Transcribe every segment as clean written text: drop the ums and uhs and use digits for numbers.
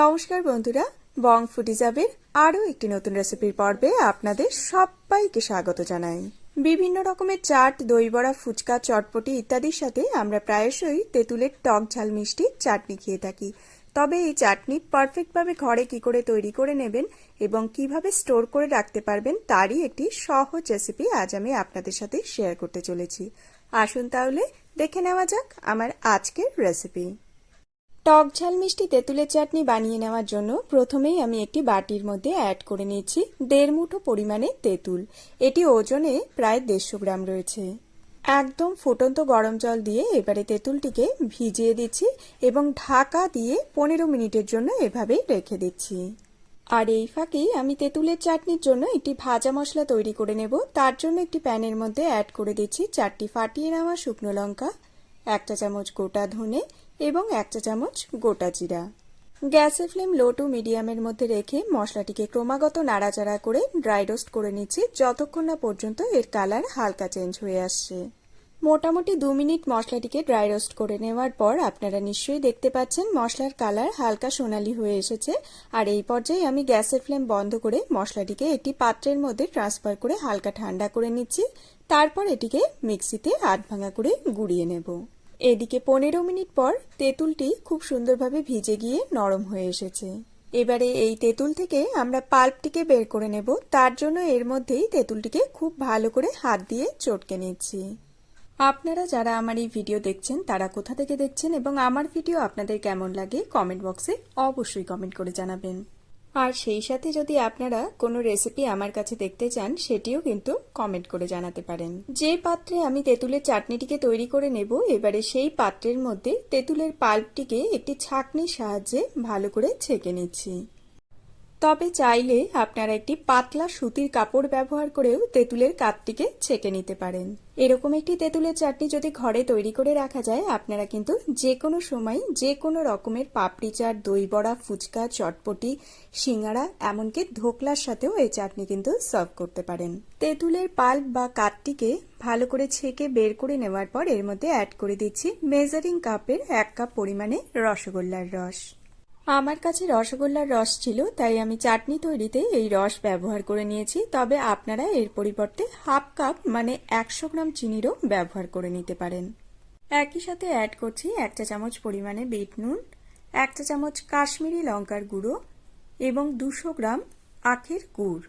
নমস্কার বন্ধুরা, বং ফুডিজাবের আরও একটি নতুন রেসিপির পর্বে আপনাদের সবাইকে স্বাগত জানাই। বিভিন্ন রকমের চাট, দই বড়া, ফুচকা, চটপটি ইত্যাদির সাথে আমরা প্রায়শই তেঁতুলের টক ঝাল মিষ্টি চাটনি খেয়ে থাকি। তবে এই চাটনি পারফেক্টভাবে ঘরে কি করে তৈরি করে নেবেন এবং কিভাবে স্টোর করে রাখতে পারবেন তারই একটি সহজ রেসিপি আজ আমি আপনাদের সাথে শেয়ার করতে চলেছি। আসুন তাহলে দেখে নেওয়া যাক আমার আজকের রেসিপি। টক ঝাল মিষ্টি তেঁতুলের চাটনি বানিয়ে নেওয়ার জন্য প্রথমেই আমি একটি বাটির মধ্যে অ্যাড করে নিচ্ছি 1.5 মুঠো পরিমাণে তেঁতুল। এটি ওজনে প্রায় 150 গ্রাম রয়েছে। একদম ফুটন্ত গরম জল দিয়ে এবারে তেঁতুলটিকে ভিজিয়ে দিচ্ছি এবং ঢাকা দিয়ে 15 মিনিটের জন্য এভাবেই রেখে দিচ্ছি। আর এই ফাঁকেই আমি তেঁতুলের চাটনির জন্য একটি ভাজা মশলা তৈরি করে নেব। তার জন্য একটি প্যানের মধ্যে অ্যাড করে দিচ্ছি 4টি ফাটিয়ে নেওয়া শুকনো লঙ্কা, 1 চা চামচ গোটা ধনে এবং 1 চা চামচ গোটা জিরা। গ্যাসের ফ্লেম লো টু মিডিয়ামের মধ্যে রেখে মশলাটিকে ক্রমাগত নাড়াচাড়া করে ড্রাই রোস্ট করে নিচ্ছি যতক্ষণ না পর্যন্ত এর কালার হালকা চেঞ্জ হয়ে আসছে। মোটামুটি 2 মিনিট মশলাটিকে ড্রাই রোস্ট করে নেওয়ার পর আপনারা নিশ্চয়ই দেখতে পাচ্ছেন মশলার কালার হালকা সোনালী হয়ে এসেছে। আর এই পর্যায়ে আমি গ্যাসের ফ্লেম বন্ধ করে মশলাটিকে একটি পাত্রের মধ্যে ট্রান্সফার করে হালকা ঠান্ডা করে নিচ্ছি। তারপর এটিকে মিক্সিতে আধ ভাঙা করে গুঁড়িয়ে নেব। এদিকে 15 মিনিট পর তেঁতুলটি খুব সুন্দরভাবে ভিজে গিয়ে নরম হয়ে এসেছে। এবারে এই তেঁতুল থেকে আমরা পাল্পটিকে বের করে নেব। তার জন্য এর মধ্যেই তেঁতুলটিকে খুব ভালো করে হাত দিয়ে চটকে নিচ্ছি। আপনারা যারা আমার এই ভিডিও দেখছেন তারা কোথা থেকে দেখছেন এবং আমার ভিডিও আপনাদের কেমন লাগে কমেন্ট বক্সে অবশ্যই কমেন্ট করে জানাবেন। আর সেই সাথে যদি আপনারা কোনো রেসিপি আমার কাছে দেখতে চান সেটিও কিন্তু কমেন্ট করে জানাতে পারেন। যে পাত্রে আমি তেঁতুলের চাটনিটিকে তৈরি করে নেব এবারে সেই পাত্রের মধ্যে তেঁতুলের পাল্পটিকে একটি ছাঁকনির সাহায্যে ভালো করে ছেঁকে নিচ্ছি। তবে চাইলে আপনারা একটি পাতলা সুতির কাপড় ব্যবহার করেও তেঁতুলের কাপটিকে ছেঁকে নিতে পারেন। এরকম একটি তেঁতুলের চাটনি যদি ঘরে তৈরি করে রাখা যায় আপনারা কিন্তু যে কোনো সময় যে কোনো রকমের পাপড়ি চাট, দই বড়া, ফুচকা, চটপটি, সিঙ্গাড়া এমনকি ধোকলার সাথেও এই চাটনি কিন্তু সার্ভ করতে পারেন। তেঁতুলের পাল্প বা কাঠটিকে ভালো করে ছেঁকে বের করে নেওয়ার পর এর মধ্যে অ্যাড করে দিচ্ছি মেজারিং কাপের 1 কাপ পরিমাণে রসগোল্লার রস। আমার কাছে রসগোল্লার রস ছিল তাই আমি চাটনি তৈরিতে এই রস ব্যবহার করে নিয়েছি। তবে আপনারা এর পরিবর্তে হাফ কাপ মানে 100 গ্রাম চিনিরও ব্যবহার করে নিতে পারেন। একই সাথে অ্যাড করছি 1 চা চামচ পরিমাণে বিট নুন, 1 চা চামচ কাশ্মীরি লঙ্কার গুঁড়ো এবং 200 গ্রাম আখের গুড়।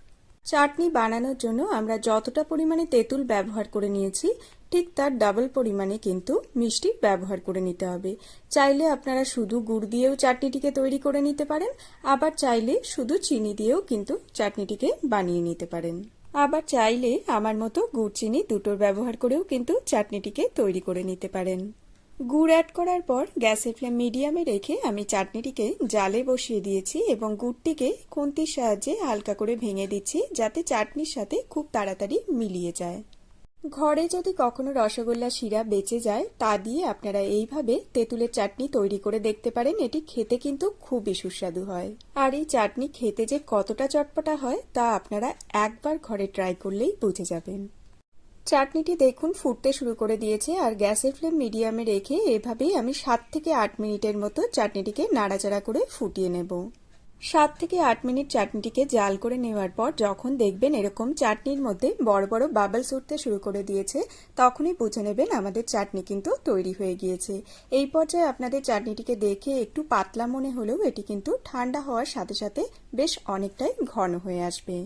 চাটনি বানানোর জন্য আমরা যতটা পরিমাণে তেঁতুল ব্যবহার করে নিয়েছি ঠিক তার ডাবল পরিমাণে কিন্তু মিষ্টি ব্যবহার করে নিতে হবে। চাইলে আপনারা শুধু গুড় দিয়েও চাটনিটিকে তৈরি করে নিতে পারেন, আবার চাইলে শুধু চিনি দিয়েও কিন্তু চাটনিটিকে বানিয়ে নিতে পারেন। আবার চাইলে আমার মতো গুড় চিনি দুটোর ব্যবহার করেও কিন্তু চাটনিটিকে তৈরি করে নিতে পারেন। গুড় অ্যাড করার পর গ্যাসের ফ্লেম মিডিয়ামে রেখে আমি চাটনিটিকে জালে বসিয়ে দিয়েছি এবং গুড়টিকে খুন্তির সাহায্যে হালকা করে ভেঙে দিচ্ছি যাতে চাটনির সাথে খুব তাড়াতাড়ি মিলিয়ে যায়। ঘরে যদি কখনো রসগোল্লা শিরা বেঁচে যায় তা দিয়ে আপনারা এইভাবে তেঁতুলের চাটনি তৈরি করে দেখতে পারেন। এটি খেতে কিন্তু খুবই সুস্বাদু হয়। আর এই চাটনি খেতে যে কতটা চটপটা হয় তা আপনারা একবার ঘরে ট্রাই করলেই বুঝে যাবেন। চাটনিটি দেখুন ফুটতে শুরু করে দিয়েছে আর গ্যাসের ফ্লেম মিডিয়ামে রেখে এভাবেই আমি 7 থেকে 8 মিনিটের মতো চাটনিটিকে নাড়াচাড়া করে ফুটিয়ে নেব। 7 থেকে 8 মিনিট চাটনিটিকে জাল করে নেওয়ার পর যখন দেখবেন এরকম চাটনির মধ্যে বড় বড় বাবলস উঠতে শুরু করে দিয়েছে তখনই বুঝে নেবেন আমাদের চাটনি কিন্তু তৈরি হয়ে গিয়েছে। এই পর্যায়ে আপনাদের চাটনিটিকে দেখে একটু পাতলা মনে হলেও এটি কিন্তু ঠান্ডা হওয়ার সাথে সাথে বেশ অনেকটাই ঘন হয়ে আসবে।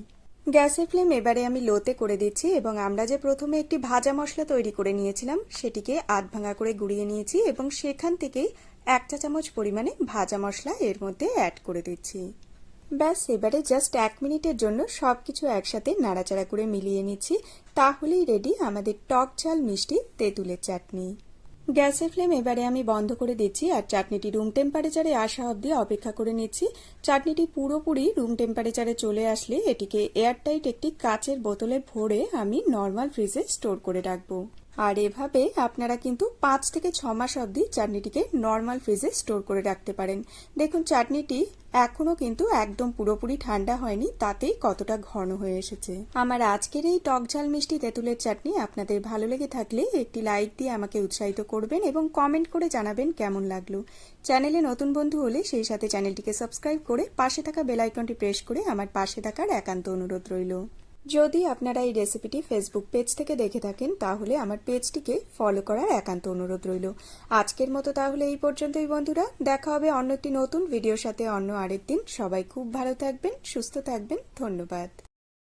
গ্যাসের ফ্লেম এবারে আমি লোতে করে দিচ্ছি এবং আমরা যে প্রথমে একটি ভাজা মশলা তৈরি করে নিয়েছিলাম সেটিকে আধ ভাঙা করে গুঁড়িয়ে নিয়েছি এবং সেখান থেকেই 1 চা চামচ পরিমাণে ভাজা মশলা এর মধ্যে অ্যাড করে দিচ্ছি। ব্যাস এবারে জাস্ট 1 মিনিটের জন্য সবকিছু একসাথে নাড়াচাড়া করে মিলিয়ে নিচ্ছি। তাহলেই রেডি আমাদের টক ঝাল মিষ্টি তেঁতুলের চাটনি। গ্যাসের ফ্লেম এবারে আমি বন্ধ করে দিচ্ছি আর চাটনিটি রুম টেম্পারেচারে আসা অবধি অপেক্ষা করে নিচ্ছি। চাটনিটি পুরোপুরি রুম টেম্পারেচারে চলে আসলে এটিকে এয়ারটাইট একটি কাচের বোতলে ভরে আমি নর্মাল ফ্রিজে স্টোর করে রাখবো। আর এভাবে আপনারা কিন্তু 5 থেকে 6 মাস অবধি চাটনিটিকে নর্মাল ফ্রিজে স্টোর করে রাখতে পারেন। দেখুন চাটনিটি এখনো কিন্তু একদম পুরোপুরি ঠান্ডা হয়নি, তাতেই কতটা ঘন হয়ে এসেছে। আমার আজকের এই টক ঝাল মিষ্টি তেঁতুলের চাটনি আপনাদের ভালো লেগে থাকলে একটি লাইক দিয়ে আমাকে উৎসাহিত করবেন এবং কমেন্ট করে জানাবেন কেমন লাগলো। চ্যানেলে নতুন বন্ধু হলে সেই সাথে চ্যানেলটিকে সাবস্ক্রাইব করে পাশে থাকা বেল আইকনটি প্রেস করে আমার পাশে থাকার একান্ত অনুরোধ রইল। যদি আপনারা এই রেসিপিটি ফেসবুক পেজ থেকে দেখে থাকেন তাহলে আমার পেজটিকে ফলো করার একান্ত অনুরোধ রইল। আজকের মতো তাহলে এই পর্যন্তই বন্ধুরা, দেখা হবে অন্য একটি নতুন ভিডিওর সাথে অন্য আরেক দিন। সবাই খুব ভালো থাকবেন, সুস্থ থাকবেন, ধন্যবাদ।